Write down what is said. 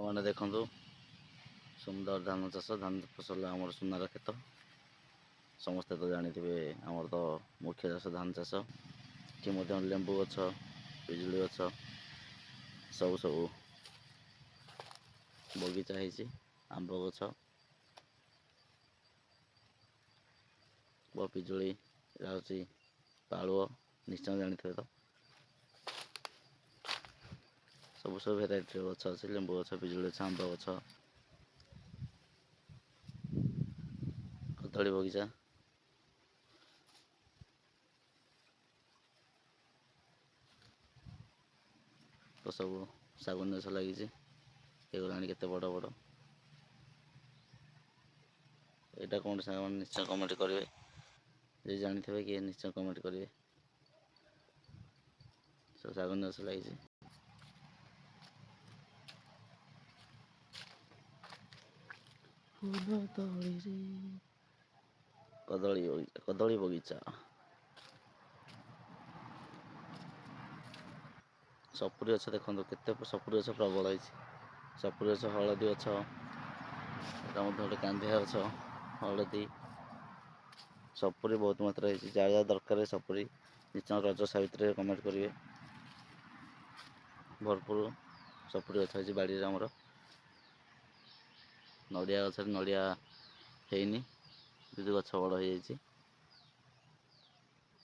मैंने देखु सुंदर धान चाष धान फसल आमर सुनार क्षेत्र समस्ते तो जानी आमर तो मुख्य चाष धान चाष कि लेंबू गछ पिजुली गछ सब सब बगीचा है आंब गछ पिजुली हूँ पालुଅ निश्चय जानी तो सब सब भेराइटी गछ अच्छे लेंबू गछ पिजुली गछ आंब गछ कदली बगीचा तो सब शागुन गछ लगी के बड़ बड़ यहाँ कौन सा निश्चय कमेंट करेंगे जी जानी थे कि निश्चय कमेंट करेंगे सब शागुन गछ लगी कदली बगीचा सपुरी गछ देखो केते सपुरी गछ प्रबल है सपुरी गछ हलदी गछ गोटे कांदिया गछ हलदी सपुरी बहुत मात्रा है जहाँ दरकार सपुरी निश्चय रज सावित्री कमेंट करेंगे भरपूर सपुरी गछ है बाड़ी आमर नड़िया गछ नड़िया है गछ बड़ हो